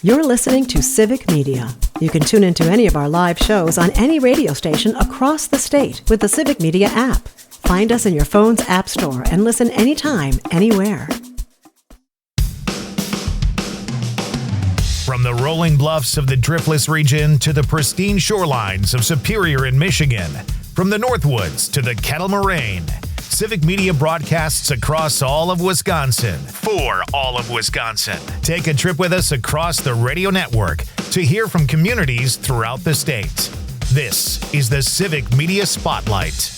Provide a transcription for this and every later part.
You're listening to Civic Media. You can tune into any of our live shows on any radio station across the state with the Civic Media app. Find us in your phone's app store and listen anytime, anywhere. From the rolling bluffs of the Driftless region to the pristine shorelines of Superior in Michigan, from the Northwoods to the Kettle Moraine, Civic Media broadcasts across all of Wisconsin for all of Wisconsin. Take a trip with us across the radio network to hear from communities throughout the state. This is the Civic Media Spotlight.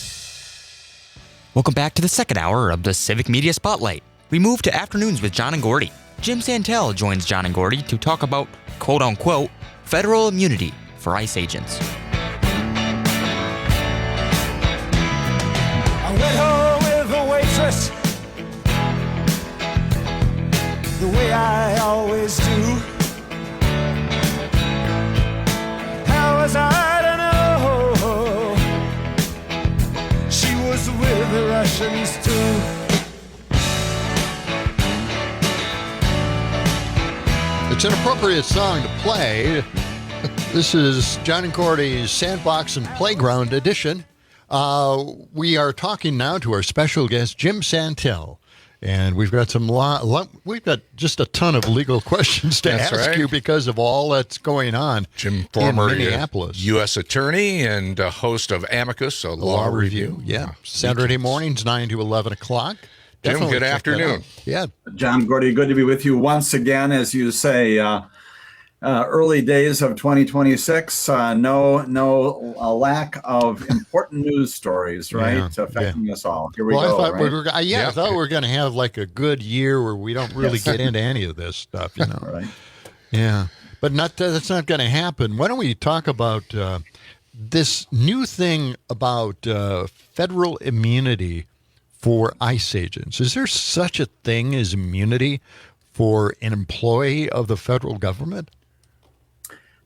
Welcome back to the second hour of the Civic Media Spotlight. We move to afternoons with John and Gordy. Jim Santelle joins John and Gordy to talk about, quote-unquote, federal immunity for ICE agents. I went home with a waitress, the way I always do. How was I to know she was with the Russians too? It's an appropriate song to play. This is John and Gordy's Sandbox and Playground edition. We are talking now to our special guest, Jim Santelle. And we've got we've got just a ton of legal questions to ask you because of all that's going on. Jim, former in Minneapolis. U.S. attorney and host of Amicus, a law review. Yeah, Saturday mornings, 9 to 11 o'clock. Jim, good afternoon. Yeah. John Gordy, good to be with you once again. As you say, early days of 2026, no lack of important news stories, right? Affecting us all. Here we go. I thought right? I thought we were going to have like a good year where we don't really get into any of this stuff, you know. Right. Yeah. But that's not going to happen. Why don't we talk about this new thing about federal immunity for ICE agents? Is there such a thing as immunity for an employee of the federal government?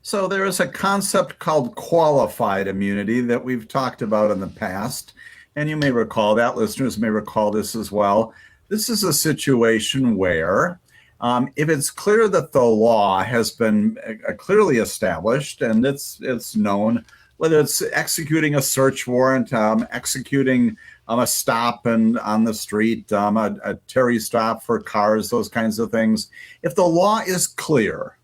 So there is a concept called qualified immunity that we've talked about in the past, and you may recall that. Listeners may recall this as well. This is a situation where if it's clear that the law has been clearly established and it's known, whether it's executing a search warrant, executing a stop on the street, a Terry stop for cars, those kinds of things. If the law is clear,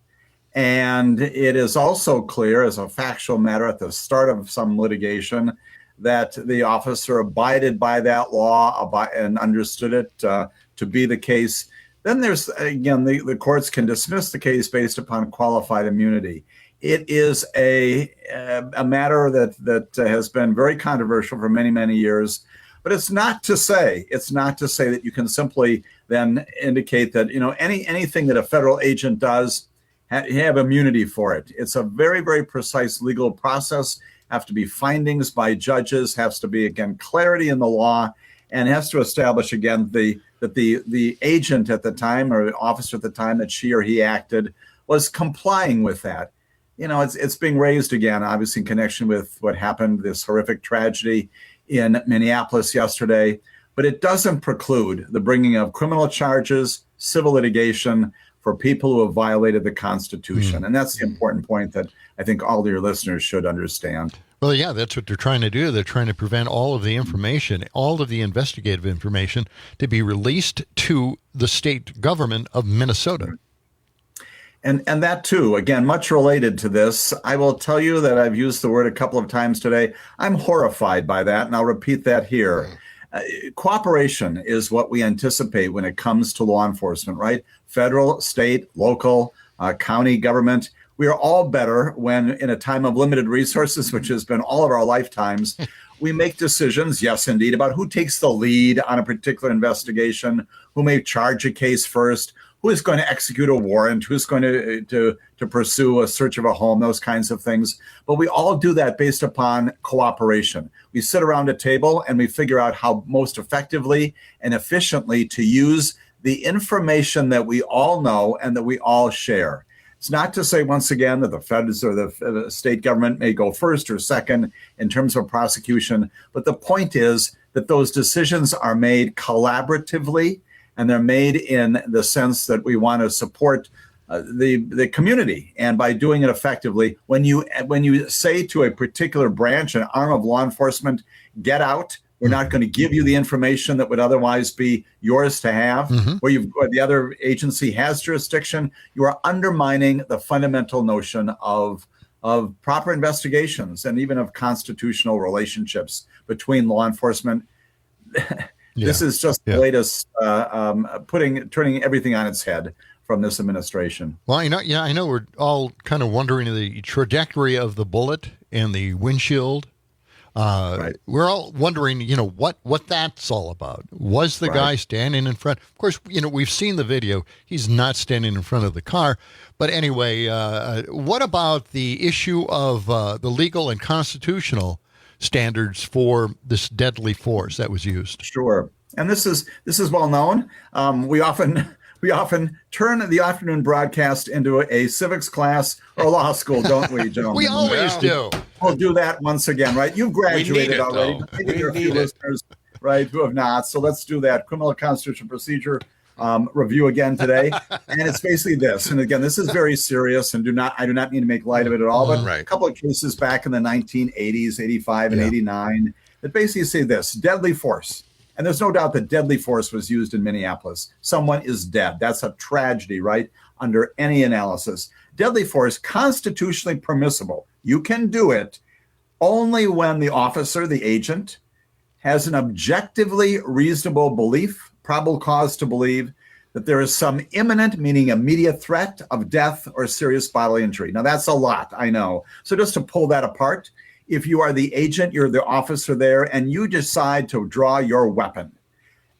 and it is also clear as a factual matter at the start of some litigation that the officer abided by that law and understood it to be the case, then there's, again, the courts can dismiss the case based upon qualified immunity. It is a matter that has been very controversial for many, many years. But it's not to say that you can simply then indicate that, you know, anything that a federal agent does, have immunity for it. It's a very, very precise legal process. Have to be findings by judges. Has to be, again, clarity in the law, and has to establish again that the agent at the time or the officer at the time that she or he acted was complying with that. You know, it's being raised again, obviously in connection with what happened, this horrific tragedy in Minneapolis yesterday, but it doesn't preclude the bringing of criminal charges, civil litigation for people who have violated the Constitution. And that's the important point that I think all of your listeners should understand. Well, yeah, that's what they're trying to do. They're trying to prevent all of the information, all of the investigative information to be released to the state government of Minnesota. And that too, again, much related to this, I will tell you that I've used the word a couple of times today. I'm horrified by that, and I'll repeat that here. Cooperation is what we anticipate when it comes to law enforcement, right? Federal, state, local, county government. We are all better when, in a time of limited resources, which has been all of our lifetimes, we make decisions, yes, indeed, about who takes the lead on a particular investigation, who may charge a case first, who is going to execute a warrant, who's going to pursue a search of a home, those kinds of things. But we all do that based upon cooperation. We sit around a table and we figure out how most effectively and efficiently to use the information that we all know and that we all share. It's not to say, once again, that the feds or the state government may go first or second in terms of prosecution, but the point is that those decisions are made collaboratively, and they're made in the sense that we want to support the community. And by doing it effectively, when you say to a particular branch, an arm of law enforcement, get out, we're not going to give you the information that would otherwise be yours to have, where the other agency has jurisdiction, you are undermining the fundamental notion of proper investigations and even of constitutional relationships between law enforcement. This is just the latest turning everything on its head from this administration. Well, I know we're all kind of wondering the trajectory of the bullet and the windshield. Right. We're all wondering, what that's all about. Was the guy standing in front? Of course, we've seen the video. He's not standing in front of the car. But anyway, what about the issue of the legal and constitutional standards for this deadly force that was used? Sure. And this is well known. We often turn the afternoon broadcast into a civics class or a law school, don't we, John? We always do. We'll do that once again, right? You've graduated already. Maybe there are a few listeners, right, who have not. So let's do that. Criminal Constitutional Procedure review again today. And it's basically this. And again, this is very serious, and I do not mean to make light of it at all, but a couple of cases back in the 1980s, 85 and 89, that basically say this: deadly force. And there's no doubt that deadly force was used in Minneapolis. Someone is dead. That's a tragedy, right? Under any analysis. Deadly force, constitutionally permissible. You can do it only when the officer, the agent, has an objectively reasonable belief, probable cause to believe, that there is some imminent, meaning immediate threat of death or serious bodily injury. Now, that's a lot, I know. So just to pull that apart, if you are the agent, you're the officer there, and you decide to draw your weapon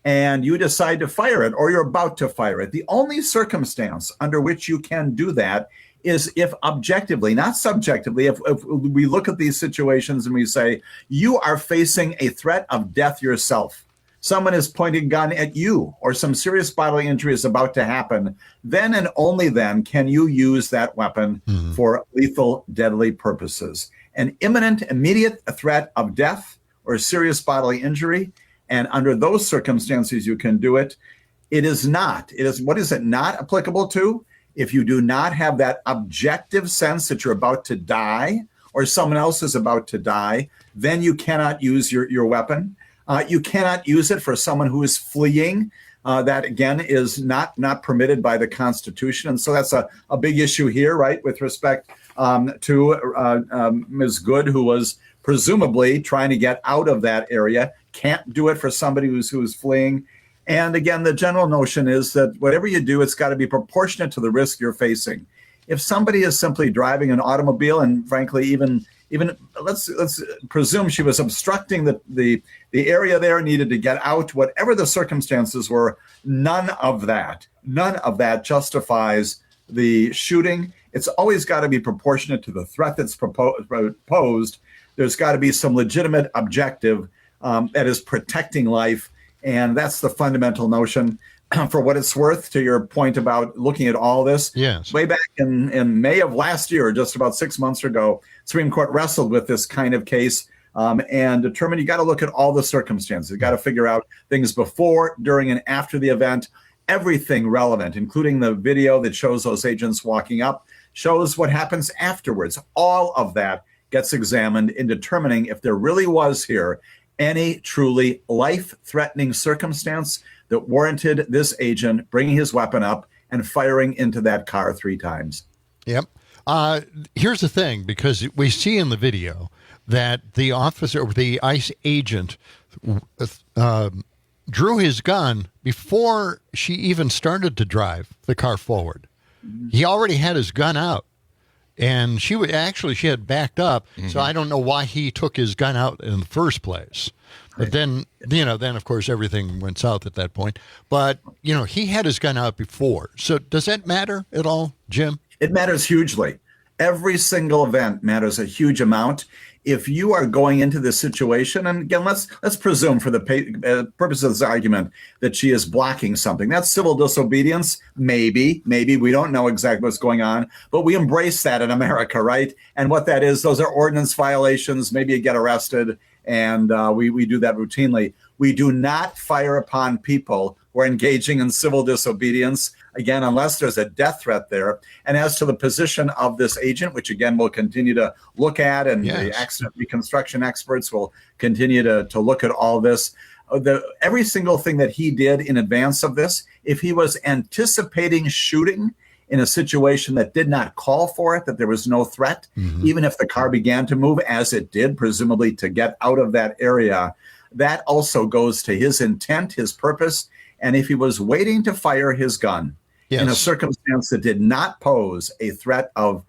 and you decide to fire it, or you're about to fire it, the only circumstance under which you can do that is if objectively, not subjectively, if we look at these situations and we say, you are facing a threat of death yourself. Someone is pointing a gun at you, or some serious bodily injury is about to happen, then and only then can you use that weapon for lethal, deadly purposes. An imminent, immediate threat of death or serious bodily injury, and under those circumstances you can do it. What is it not applicable to? If you do not have that objective sense that you're about to die or someone else is about to die, then you cannot use your weapon. You cannot use it for someone who is fleeing. That, again, is not permitted by the Constitution. And so that's a big issue here, right, with respect to Ms. Good, who was presumably trying to get out of that area. Can't do it for somebody who's fleeing. And again, the general notion is that whatever you do, it's got to be proportionate to the risk you're facing. If somebody is simply driving an automobile, and frankly, even let's presume she was obstructing the area there, needed to get out, whatever the circumstances were, none of that justifies the shooting. It's always got to be proportionate to the threat that's proposed. There's got to be some legitimate objective that is protecting life. And that's the fundamental notion. For what it's worth, to your point about looking at all this, yes. Way back in May of last year, just about 6 months ago, Supreme Court wrestled with this kind of case and determined you got to look at all the circumstances. You got to figure out things before, during, and after the event, everything relevant, including the video that shows those agents walking up, shows what happens afterwards. All of that gets examined in determining if there really was here any truly life-threatening circumstance that warranted this agent bringing his weapon up and firing into that car 3 times. Yep. Here's the thing, because we see in the video that the officer, the ICE agent, drew his gun before she even started to drive the car forward. He already had his gun out. And she had backed up, so I don't know why he took his gun out in the first place. But then of course everything went south at that point. But he had his gun out before. So does that matter at all, Jim? It matters hugely. Every single event matters a huge amount. If you are going into this situation, and again, let's presume for the purpose of this argument that she is blocking something. That's civil disobedience. Maybe we don't know exactly what's going on, but we embrace that in America, right? And what that is, those are ordinance violations. Maybe you get arrested, and we do that routinely. We do not fire upon people who are engaging in civil disobedience. again, unless there's a death threat there. And as to the position of this agent, which again we'll continue to look at, and the accident reconstruction experts will continue to look at all this, every single thing that he did in advance of this, if he was anticipating shooting in a situation that did not call for it, that there was no threat, even if the car began to move, as it did, presumably to get out of that area, that also goes to his intent, his purpose. And if he was waiting to fire his gun in a circumstance that did not pose a threat of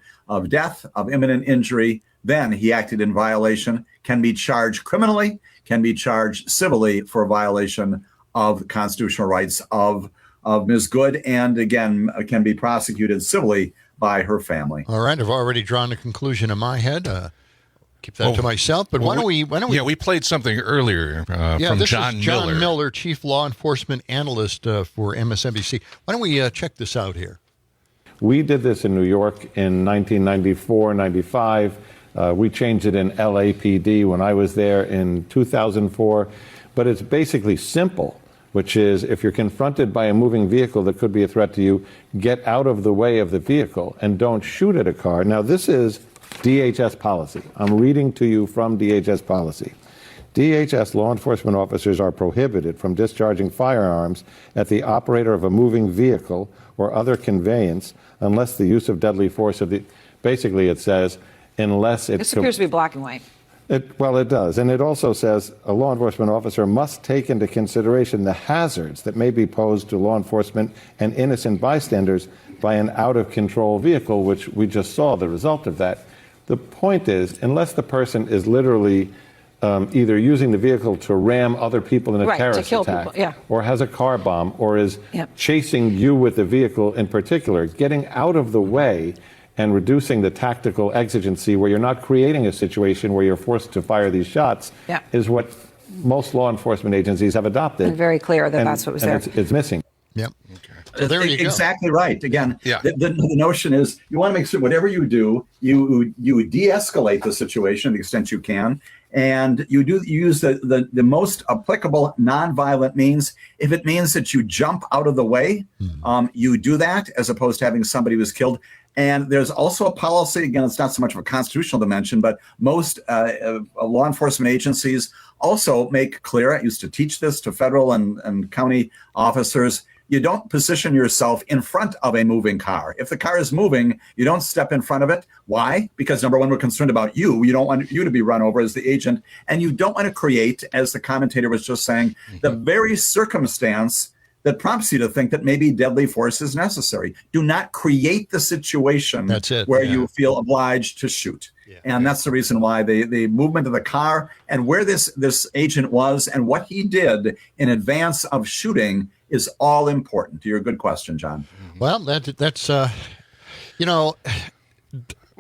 death, of imminent injury, then he acted in violation, can be charged criminally, can be charged civilly for violation of constitutional rights of Ms. Good, and again, can be prosecuted civilly by her family. All right, I've already drawn a conclusion in my head. Keep that to myself. But why don't we? Yeah, we played something earlier from this John is Miller. John Miller, Chief Law Enforcement Analyst for MSNBC. Why don't we check this out here? We did this in New York in 1994, 95. We changed it in LAPD when I was there in 2004. But it's basically simple, which is if you're confronted by a moving vehicle that could be a threat to you, get out of the way of the vehicle and don't shoot at a car. Now, this is DHS policy. I'm reading to you from DHS policy. DHS law enforcement officers are prohibited from discharging firearms at the operator of a moving vehicle or other conveyance unless the use of deadly force of the... Basically, it says, unless it's... This appears to be black and white. It does. And it also says a law enforcement officer must take into consideration the hazards that may be posed to law enforcement and innocent bystanders by an out-of-control vehicle, which we just saw the result of that. The point is, unless the person is literally either using the vehicle to ram other people in a terrorist attack, or has a car bomb, or is chasing you with the vehicle in particular, getting out of the way and reducing the tactical exigency where you're not creating a situation where you're forced to fire these shots is what most law enforcement agencies have adopted. And very clear that that's what was there. It's missing. Yep. Okay. So there you go. Exactly right. Again, the notion is you want to make sure whatever you do, you de-escalate the situation to the extent you can, and you use the most applicable nonviolent means. If it means that you jump out of the way, you do that as opposed to having somebody who's killed. And there's also a policy, again, it's not so much of a constitutional dimension, but most law enforcement agencies also make clear, I used to teach this to federal and county officers, you don't position yourself in front of a moving car. If the car is moving, you don't step in front of it. Why? Because number one, we're concerned about you. You don't want you to be run over as the agent. And you don't want to create, as the commentator was just saying, the very circumstance that prompts you to think that maybe deadly force is necessary. Do not create the situation where you feel obliged to shoot. And that's the reason why the movement of the car and where this agent was and what he did in advance of shooting is all important. To your good question, John. Well, that's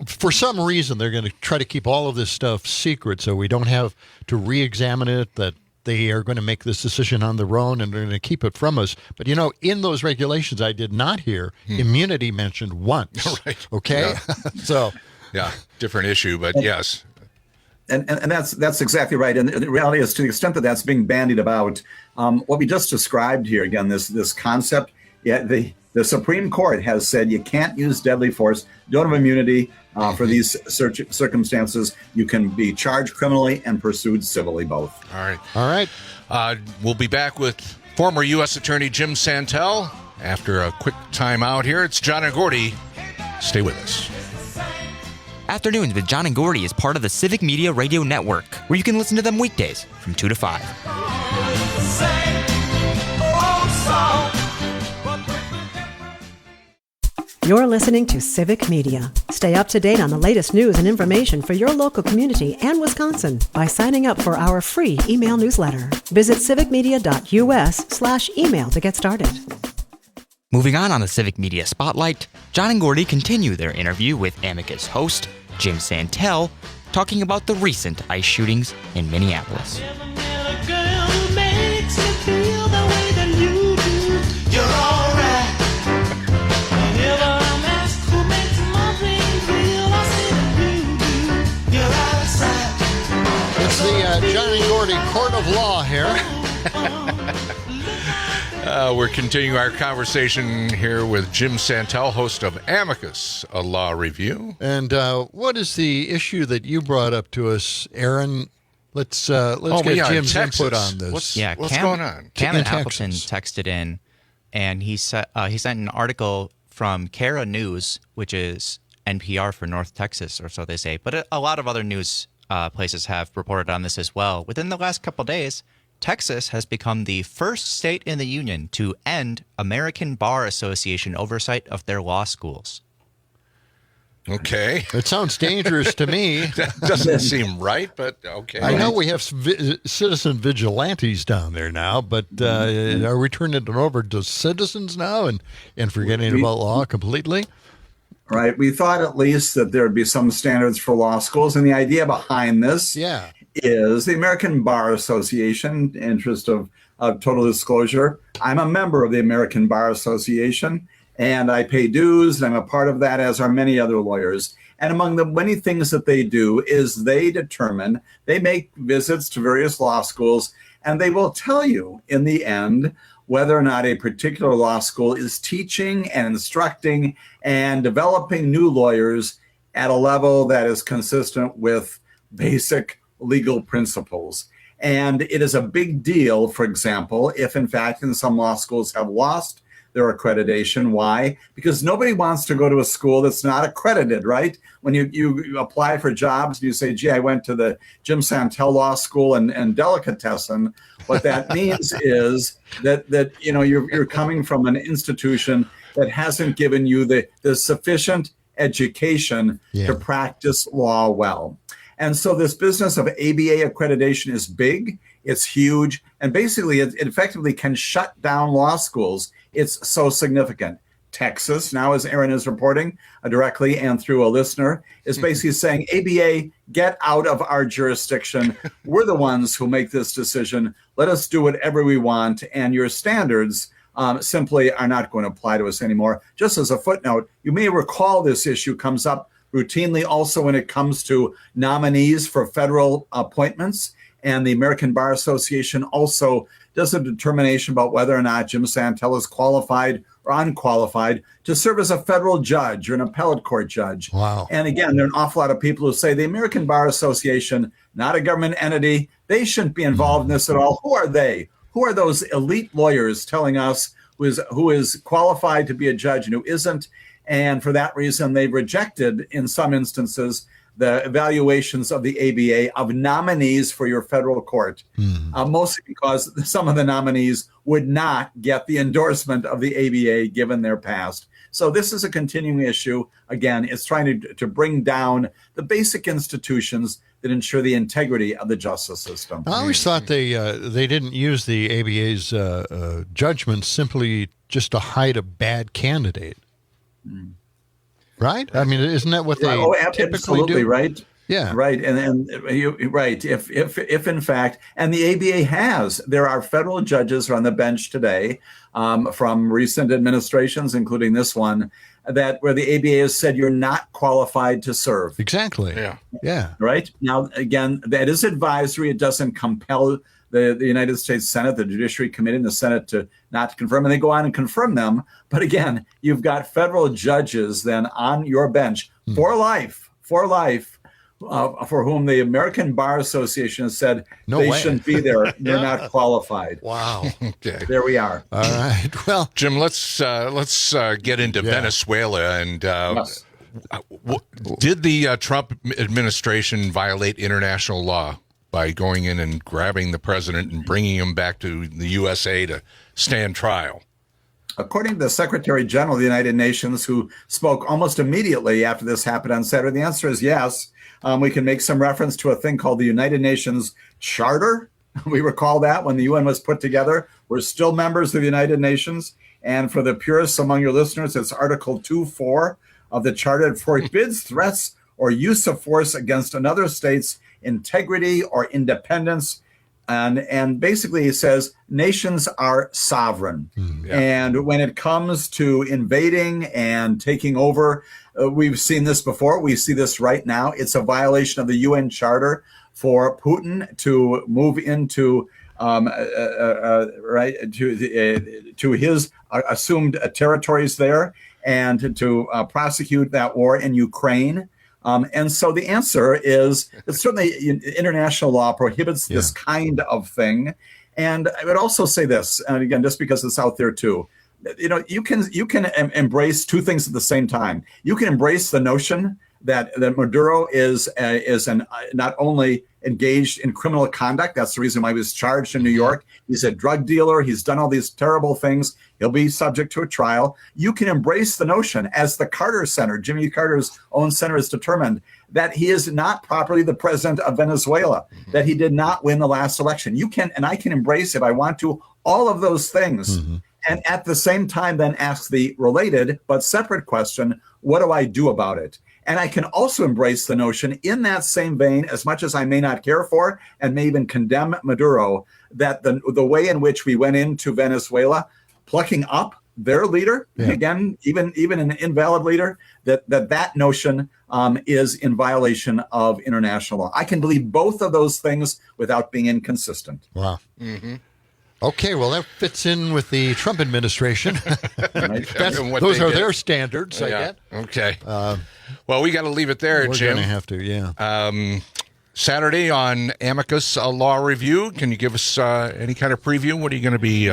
for some reason they're going to try to keep all of this stuff secret so we don't have to re-examine it, that they are going to make this decision on their own and they're going to keep it from us. But, in those regulations, I did not hear immunity mentioned once. Right. Okay? Yeah. So... Yeah, different issue, but yes. And that's exactly right. And the reality is, to the extent that that's being bandied about, what we just described here, again, this concept, the Supreme Court has said you can't use deadly force. You don't have immunity for these circumstances. You can be charged criminally and pursued civilly, both. All right. We'll be back with former U.S. Attorney Jim Santelle after a quick time out here. It's John and Gordy. Stay with us. Afternoons with John and Gordy is part of the Civic Media Radio Network, where you can listen to them weekdays from 2 to 5. You're listening to Civic Media. Stay up to date on the latest news and information for your local community and Wisconsin by signing up for our free email newsletter. Visit civicmedia.us/email to get started. Moving on the Civic Media Spotlight, John and Gordy continue their interview with Amicus host Jim Santelle, talking about the recent ICE shootings in Minneapolis. It's the John and Gordy Court of Law here. We're continuing our conversation here with Jim Santelle, host of Amicus, a law review. And what is the issue that you brought up to us, Aaron? Let's get Jim's input on this. What's going on? Cameron Appleton texted in, and he sent an article from Kara News, which is NPR for North Texas, or so they say. But a lot of other news places have reported on this as well. Within the last couple days, Texas has become the first state in the union to end American Bar Association oversight of their law schools. Okay. It sounds dangerous to me. That doesn't seem right, but okay. I know we have citizen vigilantes down there now, but are we turning it over to citizens now and forgetting about law completely? Right. We thought at least that there would be some standards for law schools. And the idea behind this is the American Bar Association, interest of total disclosure. I'm a member of the American Bar Association, and I pay dues, and I'm a part of that, as are many other lawyers. And among the many things that they do is they make visits to various law schools, and they will tell you in the end whether or not a particular law school is teaching and instructing and developing new lawyers at a level that is consistent with basic legal principles. And it is a big deal, for example, if in fact in some law schools have lost their accreditation. Why? Because nobody wants to go to a school that's not accredited, right? When you apply for jobs, you say, gee, I went to the Jim Santelle Law School and Delicatessen. What that means is that you're coming from an institution that hasn't given you the sufficient education to practice law well. And so this business of ABA accreditation is big, it's huge, and basically it effectively can shut down law schools. It's so significant. Texas, now as Aaron is reporting directly and through a listener, is basically saying, ABA, get out of our jurisdiction. We're the ones who make this decision. Let us do whatever we want, and your standards simply are not going to apply to us anymore. Just as a footnote, you may recall this issue comes up routinely also when it comes to nominees for federal appointments. And the American Bar Association also does a determination about whether or not Jim Santelle is qualified or unqualified to serve as a federal judge or an appellate court judge. Wow. And again, there are an awful lot of people who say the American Bar Association, not a government entity, they shouldn't be involved in this at all. Who are they? Who are those elite lawyers telling us who is qualified to be a judge and who isn't? And for that reason, they've rejected, in some instances, the evaluations of the ABA of nominees for your federal court, mostly because some of the nominees would not get the endorsement of the ABA given their past. So this is a continuing issue. Again, it's trying to bring down the basic institutions that ensure the integrity of the justice system. I always thought they didn't use the ABA's judgment simply just to hide a bad candidate. Right? I mean, isn't that what they typically do? Right. Yeah. Right. And right. If in fact, and the ABA there are federal judges on the bench today from recent administrations, including this one, where the ABA has said you're not qualified to serve. Exactly. Yeah. Right. Now, again, that is advisory. It doesn't compel the United States Senate, the Judiciary Committee, and the Senate to not confirm, and they go on and confirm them. But again, you've got federal judges then on your bench for life, for whom the American Bar Association has said shouldn't be there. They're not qualified. Wow. Okay. There we are. All right. Well, Jim, let's get into Venezuela and. Yes. Did the Trump administration violate international law by going in and grabbing the president and bringing him back to the USA to stand trial? According to the Secretary General of the United Nations, who spoke almost immediately after this happened on Saturday, the answer is yes. We can make some reference to a thing called the United Nations Charter. We recall that when the UN was put together. We're still members of the United Nations. And for the purists among your listeners, it's Article 2.4 of the Charter. It forbids threats or use of force against another state's integrity or independence. And basically he says nations are sovereign. And when it comes to invading and taking over, we've seen this before. We see this right now. It's a violation of the UN Charter for Putin to move into right, to his assumed territories there, and to prosecute that war in Ukraine. And so the answer is that certainly international law prohibits this kind of thing. And I would also say this, and again, just because it's out there too, you can embrace two things at the same time. You can embrace the notion that Maduro is not only engaged in criminal conduct. That's the reason why he was charged in New York. He's a drug dealer. He's done all these terrible things. He'll be subject to a trial. You can embrace the notion, as the Carter Center, Jimmy Carter's own center, has determined, that he is not properly the president of Venezuela, that he did not win the last election. You can, and I can embrace, if I want to, all of those things. And at the same time, then ask the related but separate question, what do I do about it? And I can also embrace the notion, in that same vein, as much as I may not care for and may even condemn Maduro, that the way in which we went into Venezuela, plucking up their leader, again, even an invalid leader, that notion is in violation of international law. I can believe both of those things without being inconsistent. Wow. Okay, well, that fits in with the Trump administration. Those are their standards, I guess. Okay. Well, we got to leave it there, Jim. We're going to have to, Saturday on Amicus Law Review. Can you give us any kind of preview? What are you going to be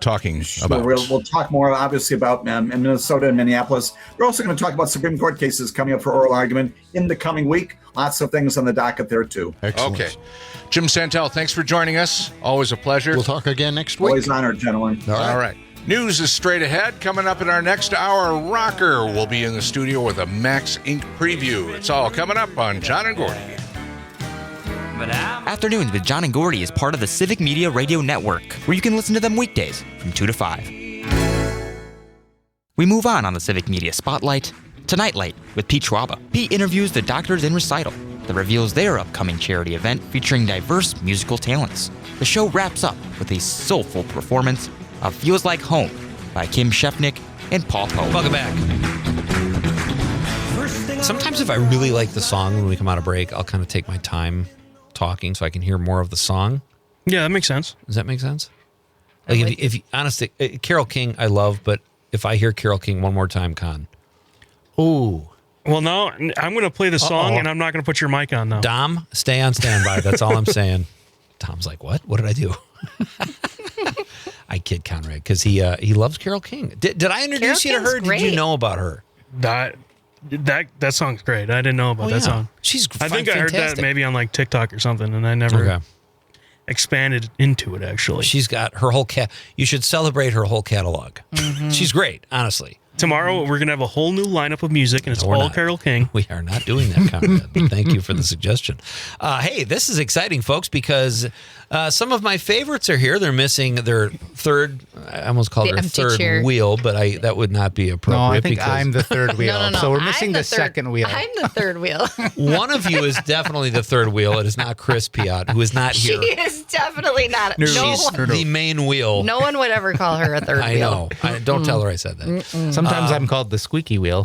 talking about? We'll talk more, obviously, about Minnesota and Minneapolis. We're also going to talk about Supreme Court cases coming up for oral argument in the coming week. Lots of things on the docket there, too. Excellent. Okay. Jim Santelle, thanks for joining us. Always a pleasure. We'll talk again next week. Always honored, gentlemen. All right. News is straight ahead. Coming up in our next hour, Rocker will be in the studio with a Max Inc. preview. It's all coming up on John and Gordy. Afternoons with John and Gordy is part of the Civic Media Radio Network, where you can listen to them weekdays from 2 to 5. We move on the Civic Media Spotlight to Nite Lite with Peot. Peot interviews the doctors in Recital that reveals their upcoming charity event featuring diverse musical talents. The show wraps up with a soulful performance of Feels Like Home by Kim Shefchik and Paul Poe. Welcome back. Sometimes if I really like the song when we come out of break, I'll kind of take my time talking so I can hear more of the song. Yeah, that makes sense. Does that make sense? Like if honestly, Carole King I love, but if I hear Carole King one more time, Con. Ooh. Well, no, I'm going to play the song, and I'm not going to put your mic on, though. Dom, stay on standby. That's all I'm saying. Tom's like, what? What did I do? I kid Conrad, because he loves Carole King. Did I introduce you to her? Great. Did you know about her? That song's great. I didn't know about that song. She's I think I heard that maybe on like TikTok or something, and I never expanded into it, actually. She's got her whole You should celebrate her whole catalog. She's great, honestly. Tomorrow, we're going to have a whole new lineup of music, and it's all Carole King. We are not doing that, Conrad. Thank you for the suggestion. Hey, this is exciting, folks, because some of my favorites are here. They're missing their third, I almost called her third chair. Wheel, but that would not be appropriate. No, I think I'm the third wheel. No. So we're missing the second wheel. I'm the third wheel. One of you is definitely the third wheel. It is not Chris Peot, who is not here. She is definitely not. She's the main wheel. No one would ever call her a third wheel. I know. Don't tell her I said that. Sometimes I'm called the squeaky wheel.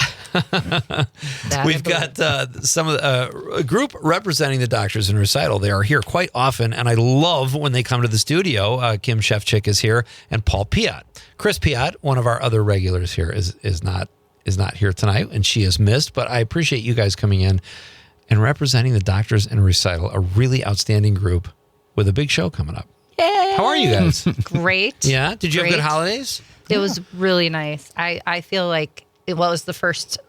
We've got some of a group representing the doctors in Recital. They are here quite often, and I love when they come to the studio. Kim Shefchik is here, and Paul Peot. Chris Peot, one of our other regulars here, is not here tonight, and she is missed. But I appreciate you guys coming in and representing the doctors in Recital, a really outstanding group with a big show coming up. Yay! How are you guys? Great. Yeah. Did you have good holidays? It was really nice. I feel like it was the first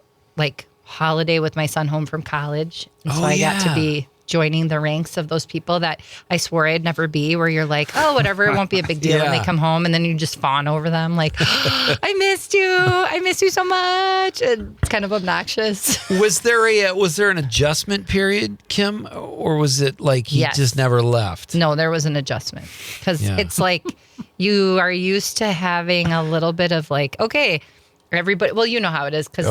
holiday with my son home from college. And so I got to be joining the ranks of those people that I swore I'd never be, where you're like, oh, whatever, it won't be a big deal. And they come home and then you just fawn over them like, I missed you so much. And it's kind of obnoxious. Was there an adjustment period, Kim, or was it like he just never left? No, there was an adjustment, because it's like you are used to having a little bit of okay, everybody. Well, you know how it is, because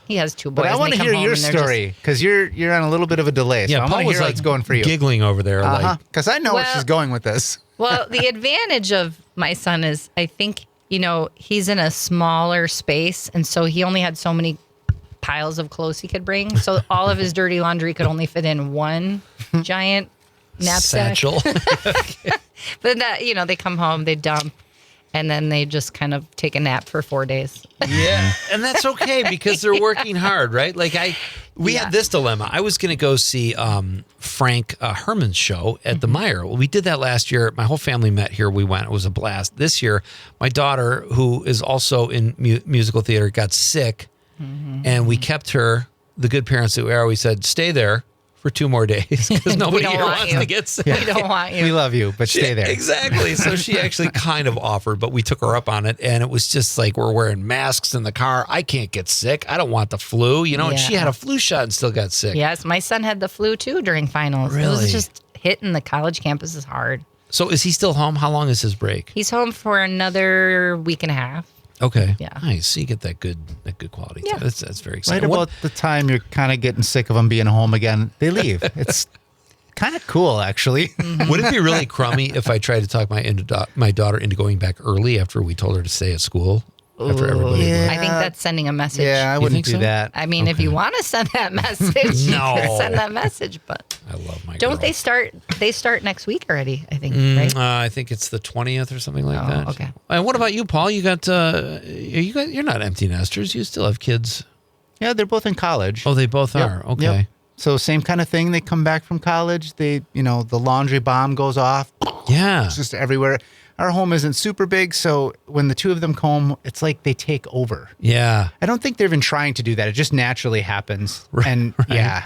he has two boys. But I want to hear your story, because you're on a little bit of a delay. So I want to hear how it's going for you. Giggling over there, because I know where she's going with this. Well, the advantage of my son is, I think, he's in a smaller space, and so he only had so many piles of clothes he could bring. So all of his dirty laundry could only fit in one giant knapsack. Satchel. But that, they come home, they dump, and then they just kind of take a nap for 4 days. Yeah, and that's okay because they're working hard, right? Like we had this dilemma. I was going to go see Frank Herman's show at the Meyer. Well, we did that last year. My whole family met here. We went. It was a blast. This year, my daughter, who is also in musical theater, got sick, and we kept her. The good parents that we are, we said, stay there for 2 more days because nobody here wants to get sick. We don't want you. We love you, but stay there. Exactly. So she actually kind of offered, but we took her up on it. And it was just like, we're wearing masks in the car. I can't get sick. I don't want the flu, and she had a flu shot and still got sick. Yes, my son had the flu too during finals. Really? It was just hitting the college campus is hard. So is he still home? How long is his break? He's home for another week and a half. Okay. Yeah. Nice. So you get that good quality. Yeah. That's very exciting. Right about the time you're kind of getting sick of them being home again, they leave. It's kind of cool, actually. Would it be really crummy if I tried to talk my daughter into going back early after we told her to stay at school? After everybody I think that's sending a message. Yeah, I wouldn't do that. I mean, if you want to send that message, you can send that message. But I love my don't girl. they start? They start next week already. I think, right? I think it's the 20th or something like that. Okay. And what about you, Paul? You got you're not empty nesters. You still have kids. Yeah, they're both in college. Oh, they both are. Okay. Yep. So same kind of thing. They come back from college. They, the laundry bomb goes off. Yeah. It's just everywhere. Our home isn't super big, so when the two of them come home, it's like they take over. Yeah. I don't think they're even trying to do that. It just naturally happens. Right, and right. yeah,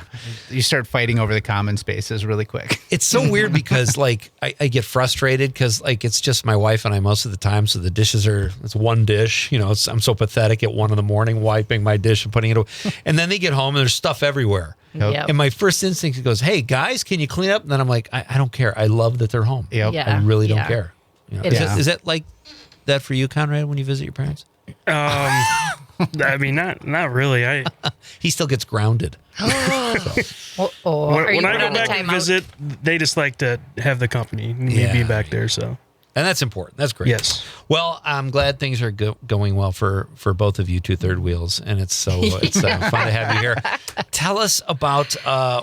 you start fighting over the common spaces really quick. It's so weird because I get frustrated because it's just my wife and I most of the time. So the dishes it's one dish, I'm so pathetic at 1 a.m, wiping my dish and putting it away. And then they get home and there's stuff everywhere. Yep. And my first instinct goes, hey guys, can you clean up? And then I'm like, I don't care. I love that they're home. Yep. Yeah. I really don't care. Is that like that for you, Conrad, when you visit your parents? I mean, not really. He still gets grounded. When I go back and visit, they just like to have the company, me being back there. So, and that's important. That's great. Yes. Well, I'm glad things are going well for both of you, 2 third wheels, and it's fun to have you here. Tell us about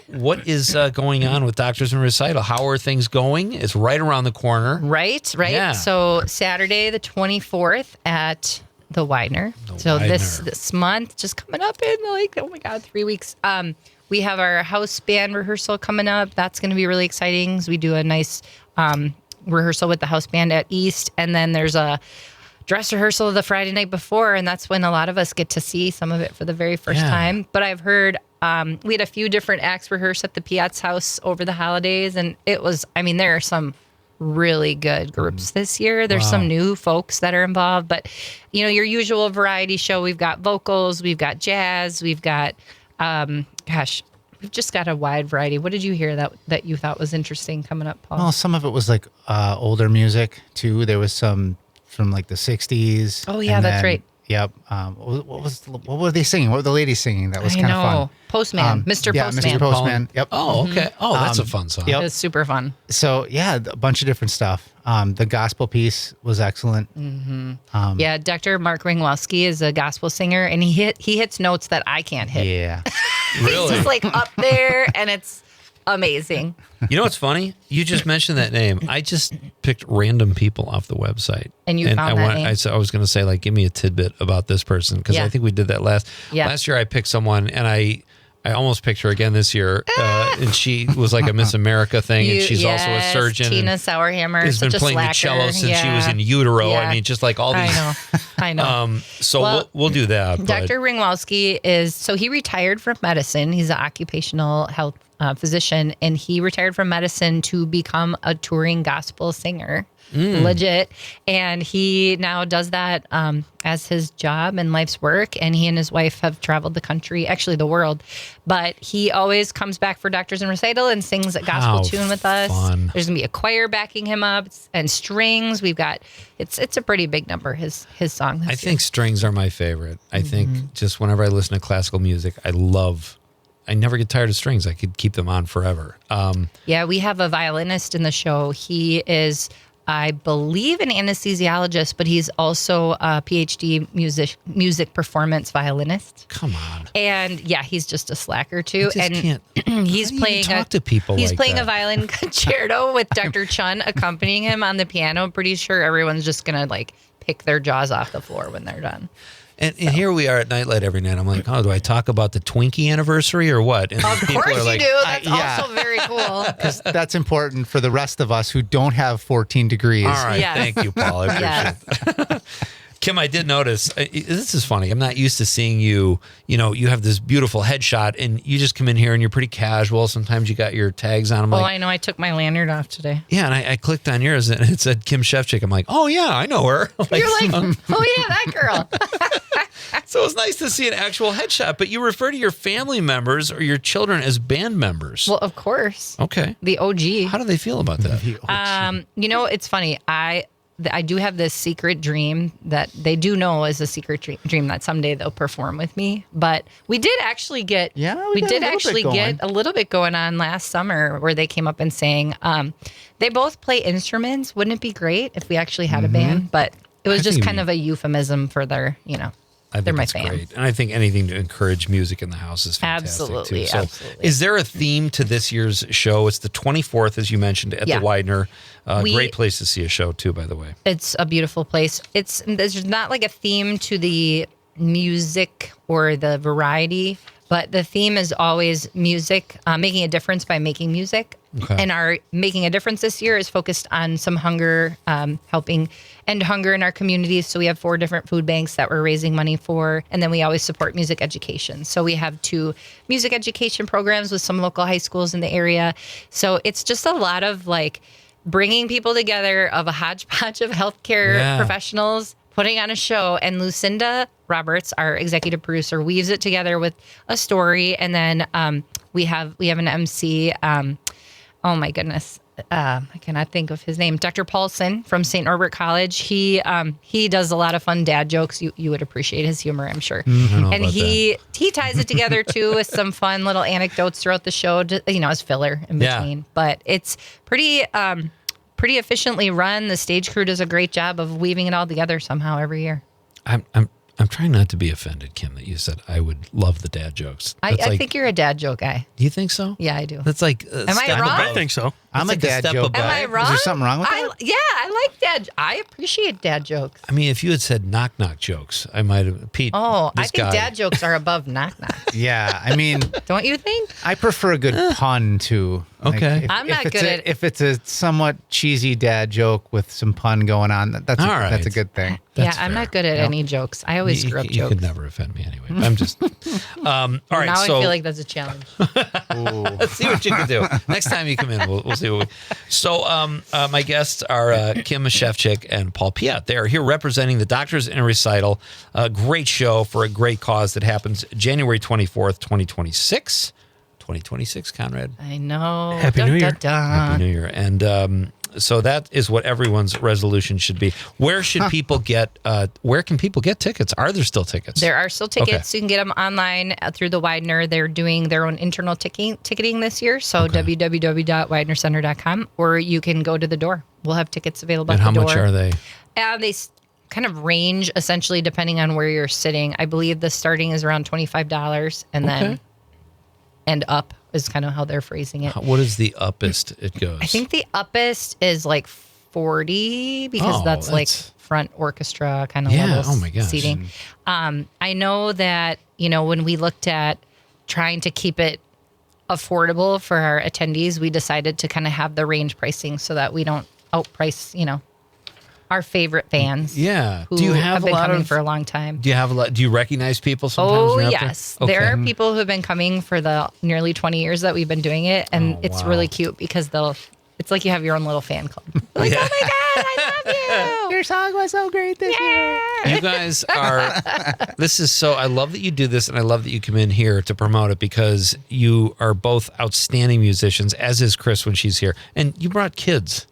what is going on with Doctors in Recital. How are things going? It's right around the corner. Right. Yeah. So Saturday the 24th at the Widener. This month, just coming up in 3 weeks. We have our house band rehearsal coming up. That's going to be really exciting. So we do a nice rehearsal with the house band at East, and then there's a dress rehearsal the Friday night before, and that's when a lot of us get to see some of it for the very first time. But I've heard we had a few different acts rehearse at the Peot's house over the holidays, and it was, there are some really good groups this year. There's some new folks that are involved, but your usual variety show, we've got vocals, we've got jazz, we've got we've just got a wide variety. What did you hear that you thought was interesting coming up, Paul? Well, some of it was older music too. There was some from the 60s. Oh yeah, that's right. Yep. What were they singing? What were the ladies singing? That was kind of fun. Postman, Mr. Yeah, Postman. Mr. Postman. Yep. Oh, okay. Oh, that's a fun song. Yep. It was super fun. So yeah, a bunch of different stuff. The gospel piece was excellent. Yeah, Dr. Mark Ringwalski is a gospel singer, and he hits notes that I can't hit. Yeah. Really? It's just up there, and it's amazing. You know what's funny? You just mentioned that name. I just picked random people off the website. And you found that name? I was going to say, give me a tidbit about this person, because I think we did that last year. I picked someone, and I almost picked her again this year, and she was like a Miss America thing, and she's also a surgeon. Tina Sauerhammer has been playing the cello since she was in utero. Yeah. I mean, just all these. I know. So we'll do that. Dr. Ringwalski he retired from medicine. He's an occupational health physician, and he retired from medicine to become a touring gospel singer. Legit. And he now does that as his job and life's work. And he and his wife have traveled the country, actually the world. But he always comes back for Doctors in Recital and sings a gospel tune with us. Fun. There's going to be a choir backing him up and strings. We've got, it's a pretty big number, his song. I think strings are my favorite. I think just whenever I listen to classical music, I never get tired of strings. I could keep them on forever. Yeah, we have a violinist in the show. He is I believe, an anesthesiologist, but he's also a PhD music performance violinist. Come on. And yeah, he's just a slacker too. I just can't. He's playing talk to people. He's like playing that? a violin concerto with Dr. Chun accompanying him on the piano. I'm pretty sure everyone's just gonna like pick their jaws off the floor when they're done. And here we are at Nite Lite every night. I'm like, oh, do I talk about the Twinkie anniversary or what? And Of people course are like, you do. That's also very cool. Because that's important for the rest of us who don't have 14 degrees. all right, Yes. thank you, Paul. I appreciate that. Kim, I did notice, this is funny. I'm not used to seeing you, you have this beautiful headshot and you just come in here and you're pretty casual. Sometimes you got your tags on. I'm Well, like, I know I took my lanyard off today. yeah, and I clicked on yours and it said Kim Shefchik. I'm like, oh yeah, I know her. You're like, oh yeah, that girl. So it's nice to see an actual headshot, but you refer to your family members or your children as band members. Well, of course. Okay. The OG. How do they feel about that? It's funny. I do have this secret dream that they do know is a secret dream that someday they'll perform with me. But we did actually get we did actually get a little bit going on last summer where they came up and sang. They both play instruments. Wouldn't it be great if we actually had a band? But it was just kind of a euphemism for their, they're my fans. Great. And I think anything to encourage music in the house is fantastic Absolutely, too. So absolutely. is there a theme to this year's show? It's the 24th, as you mentioned, at the Widener. Great place to see a show too, by the way. It's a beautiful place. There's not like a theme to the music or the variety, but the theme is always music, making a difference by making music. Okay. And our making a difference this year is focused on some hunger, helping end hunger in our communities. So we have 4 different food banks that we're raising money for. And then we always support music education. So we have 2 music education programs with some local high schools in the area. So it's just a lot of like bringing people together of a hodgepodge of healthcare professionals, putting on a show. And Lucinda Roberts, our executive producer, weaves it together with a story. And then we have an MC. Oh my goodness. I cannot think of his name. Dr. Paulson from St. Norbert College. He does a lot of fun dad jokes. You would appreciate his humor, I'm sure. And he ties it together too with some fun little anecdotes throughout the show, as filler in between. Yeah. But it's pretty efficiently run. The stage crew does a great job of weaving it all together somehow every year. I'm trying not to be offended, Kim, that you said I would love the dad jokes. I think you're a dad joke guy. Do you think so? Yeah, I do. That's like Am I wrong? I think so. I'm a dad joke guy. Am I wrong? Is there something wrong with that? I like dad. I appreciate dad jokes. I mean, if you had said knock knock jokes, I might have. Pete. Oh, I think dad jokes are above knock knock. Yeah, I mean, don't you think? I prefer a good pun too. Okay, I'm not good at. If it's a somewhat cheesy dad joke with some pun going on, that's that's a good thing. That's fair. I'm not good at any jokes. I always screw up jokes. You could never offend me anyway. I'm just. All right. Now so, I feel like that's a challenge. Let's see what you can do next time you come in. We'll see what we. So my guests are Kim Shefchik and Paul Peot. They are here representing the Doctors in a Recital. A great show for a great cause that happens January 24th, 2026. 2026, Conrad. I know. Happy New Year. Happy New Year. And so that is what everyone's resolution should be. Where should people get? Where can people get tickets? Are there still tickets? There are still tickets. Okay. You can get them online through the Widener. They're doing their own internal ticketing this year. So www.widenercenter.com, or you can go to the door. We'll have tickets available at the door. And how much are they? They kind of range essentially depending on where you're sitting. I believe the starting is around $25, and then and up is kind of how they're phrasing it. What is the uppest it goes? I think the uppest is like 40 because that's like front orchestra kind of level seating. I know that, when we looked at trying to keep it affordable for our attendees, we decided to kind of have the range pricing so that we don't outprice, our favorite fans. Yeah. Who have been coming for a long time. Do you recognize people sometimes? Oh, yes. Okay. There are people who have been coming for the nearly 20 years that we've been doing it. And it's really cute because it's like you have your own little fan club. Like, oh my God, I love you. Your song was so great this year. You guys are, I love that you do this and I love that you come in here to promote it because you are both outstanding musicians, as is Chris when she's here. And you brought kids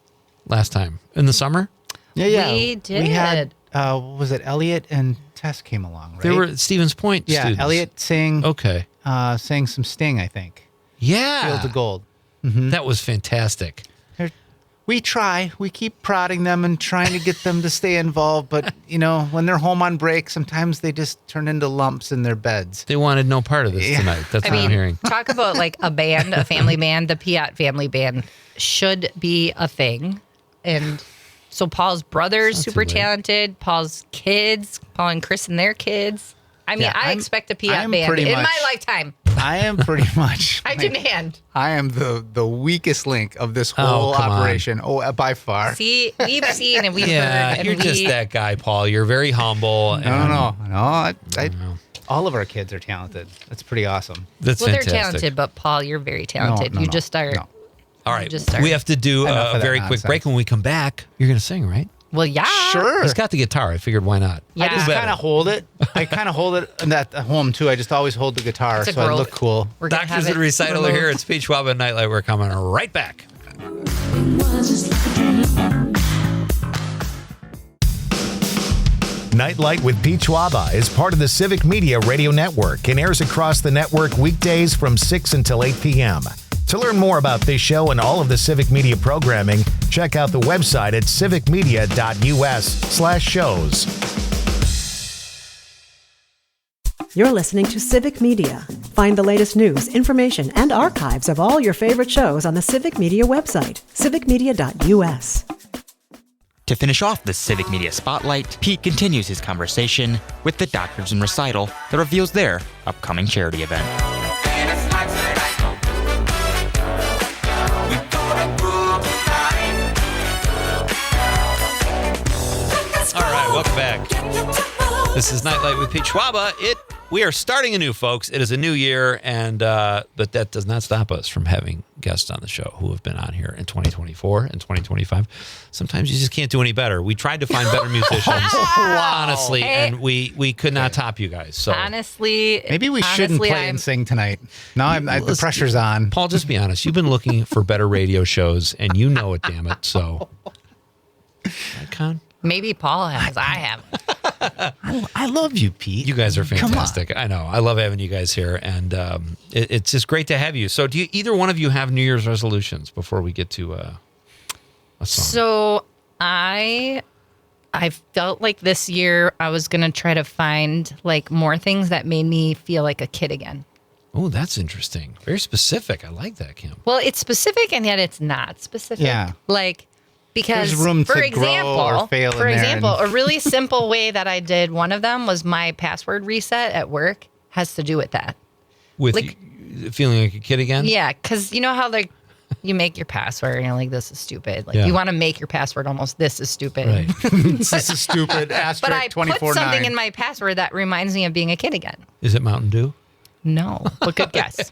last time in the summer? Yeah. We did. We had, was it Elliot and Tess came along, right? They were at Stevens Point students. Elliot sang some Sting, I think. Yeah. Fields of Gold. Mm-hmm. That was fantastic. We try. We keep prodding them and trying to get them to stay involved. But, when they're home on break, sometimes they just turn into lumps in their beds. They wanted no part of this tonight. That's what I'm hearing. Talk about like a band, a family band. The Peot family band should be a thing. And so Paul's brother's super talented. Paul's kids, Paul and Chris and their kids. I expect a Peot band in my lifetime. I am pretty much. Hand in hand. I am the weakest link of this whole operation. Oh, by far. See, we've seen and we've heard. Yeah, you're just that guy, Paul. You're very humble. No. All of our kids are talented. That's pretty awesome. That's fantastic. They're talented, but Paul, you're very talented. You just start. No. All right, we have to do a very quick break. When we come back, you're going to sing, right? Well, yeah. Sure. He's got the guitar. I figured, why not? Yeah. I just kind of hold it. I kind of hold it at home, too. I just always hold the guitar, so I look cool. Doctors at Recital are here. It's Peot Schwab and Nite Lite. We're coming right back. Nite Lite with Peot Schwab is part of the Civic Media Radio Network and airs across the network weekdays from 6 until 8 p.m. To learn more about this show and all of the Civic Media programming, check out the website at civicmedia.us/shows. You're listening to Civic Media. Find the latest news, information, and archives of all your favorite shows on the Civic Media website, civicmedia.us. To finish off the Civic Media Spotlight, Pete continues his conversation with the Doctors in Recital that reveals their upcoming charity event. Welcome back. This is Nite Lite with Peot Schwab. We are starting anew, folks. It is a new year, but that does not stop us from having guests on the show who have been on here in 2024 and 2025. Sometimes you just can't do any better. We tried to find better musicians, honestly, and we could not top you guys. So honestly, maybe we shouldn't play and sing tonight. Now the pressure's on. Paul, just be honest. You've been looking for better radio shows, and you know it. Damn it! So, Con. Maybe Paul has. I haven't. I love you, Pete. You guys are fantastic. I know. I love having you guys here, and it's just great to have you. So, do either one of you have New Year's resolutions before we get to a song? So, I felt like this year I was going to try to find like more things that made me feel like a kid again. Oh, that's interesting. Very specific. I like that, Kim. Well, it's specific and yet it's not specific. Yeah. Because, there's room to grow or fail for example, a really simple way that I did one of them was my password reset at work has to do with that. With feeling like a kid again? Yeah, because you know how you make your password and you're like, this is stupid. You want to make your password almost, this is stupid. Right. This is stupid. But I put something in my password that reminds me of being a kid again. Is it Mountain Dew? No, but good guess.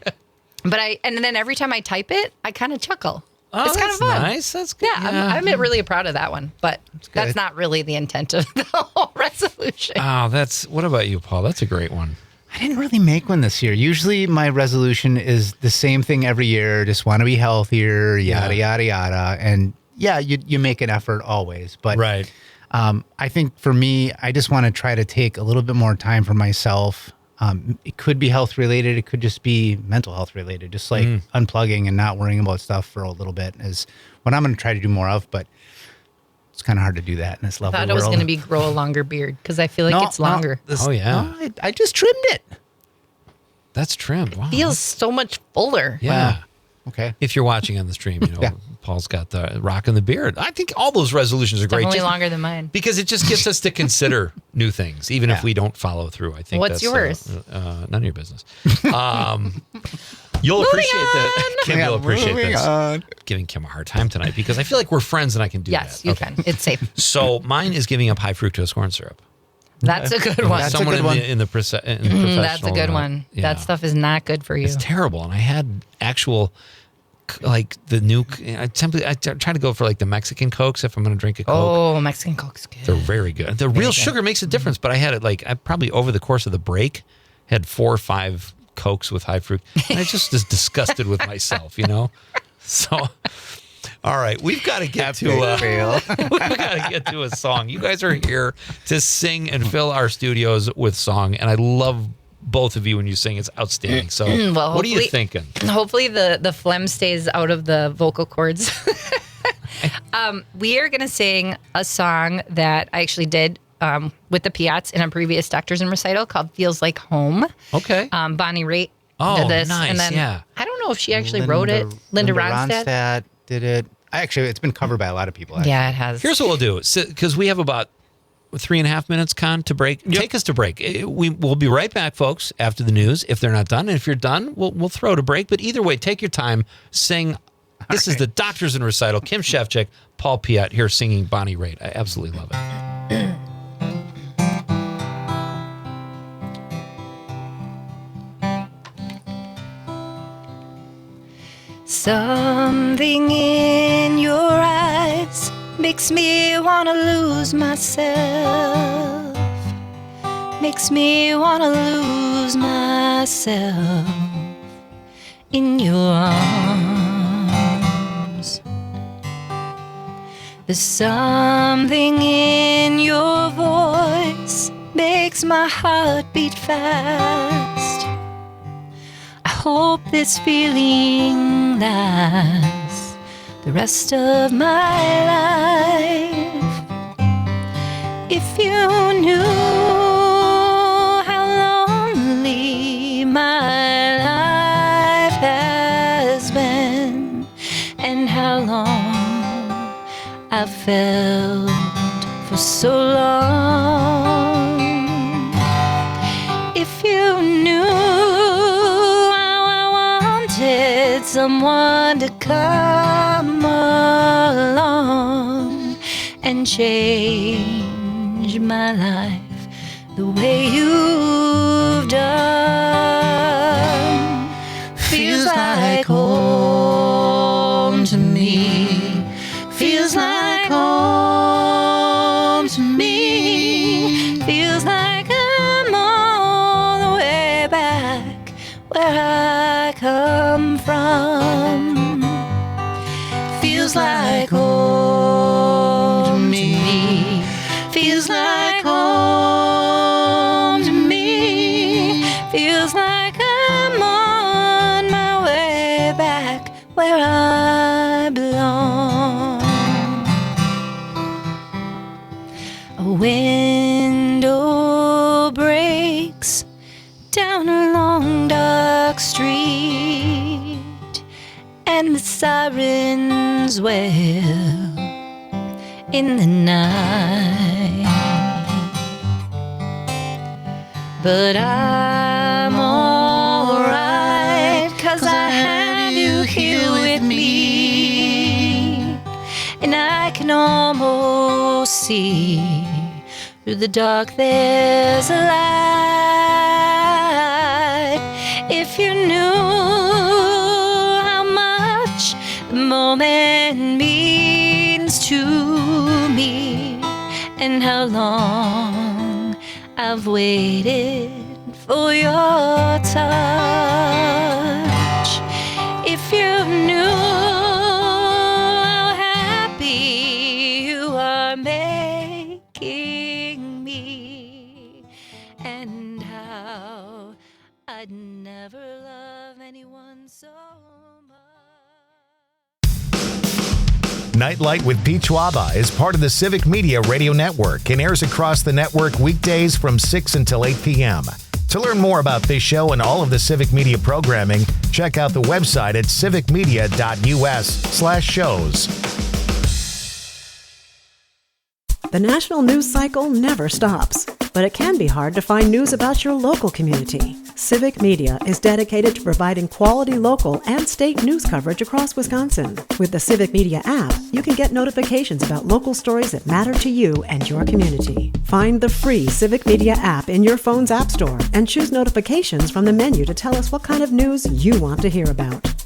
And then every time I type it, I kind of chuckle. Oh, it's kind of fun. Nice. That's good. Yeah, I'm really proud of that one, but that's not really the intent of the whole resolution. Oh, what about you, Paul? That's a great one. I didn't really make one this year. Usually my resolution is the same thing every year. Just want to be healthier, yada, yada, yada. And yeah, you make an effort always. But right. I think for me, I just want to try to take a little bit more time for myself. It could be health related. It could just be mental health related. Just like unplugging and not worrying about stuff for a little bit is what I'm going to try to do more of. But it's kind of hard to do that in this lovely world. I thought it was going to be grow a longer beard because I feel like it's longer. I just trimmed it. That's trimmed. Wow. It feels so much fuller. Yeah. Wow. Okay. If you're watching on the stream, Paul's got the rocking the beard. I think all those resolutions are great. Definitely longer than mine. Because it just gets us to consider new things, even if we don't follow through. I think What's yours? None of your business. You'll appreciate that. Kim, you'll appreciate this. Giving Kim a hard time tonight because I feel like we're friends and I can do that. Yes, you can. It's safe. So mine is giving up high fructose corn syrup. That's a good one. Someone in the professional. That's a good one. Yeah. That stuff is not good for you. It's terrible. And I had actual, like the new, I try to go for like the Mexican Cokes if I'm going to drink a Coke. Oh, Mexican Coke's good. They're very good. The real sugar makes a difference, but I had it I probably over the course of the break had 4 or 5 Cokes with high fruit. And I just was disgusted with myself, So, all right, we've got to get to a song. You guys are here to sing and fill our studios with song, and I love both of you when you sing. It's outstanding. So, what are you thinking? Hopefully, the phlegm stays out of the vocal cords. We are going to sing a song that I actually did with the Peots in a previous Doctors in Recital called Feels Like Home. Okay. Bonnie Raitt did this. Nice, and then yeah. I don't know if she actually wrote it. Linda Ronstadt did it. Actually, it's been covered by a lot of people. Actually. Yeah, it has. Here's what we'll do, because we have about 3.5 minutes, Con, to break. Yep. Take us to break. We'll be right back, folks, after the news, if they're not done. And if you're done, we'll throw to break. But either way, take your time. Sing. This is the Doctors in Recital. Kim Shefchik, Paul Peot here singing Bonnie Raitt. I absolutely love it. Something in your eyes makes me wanna lose myself. Makes me wanna lose myself in your arms. There's something in your voice makes my heart beat fast. I hope this feeling lasts the rest of my life. If you knew how lonely my life has been, and how long I've felt for so long. If you knew how I wanted someone to come along and change my life the way you've done. Feels like home to me. Feels like home to me. Feels like I'm all the way back where I come from. Feels like home to me. Feels like home to me. Feels like I'm on my way back where I belong. A window breaks down a long dark street, and the sirens wail in the night. But I'm alright, 'cause I have you here with me, and I can almost see through the dark there's a light. If you knew how much the moment means to me, and how long I've waited for your touch. If you knew how happy you are making me, and how I'd never love anyone so much. Nite Lite with Peot is part of the Civic Media Radio Network and airs across the network weekdays from 6 until 8 p.m. To learn more about this show and all of the Civic Media programming, check out the website at civicmedia.us/shows. The national news cycle never stops, but it can be hard to find news about your local community. Civic Media is dedicated to providing quality local and state news coverage across Wisconsin. With the Civic Media app, you can get notifications about local stories that matter to you and your community. Find the free Civic Media app in your phone's app store and choose notifications from the menu to tell us what kind of news you want to hear about.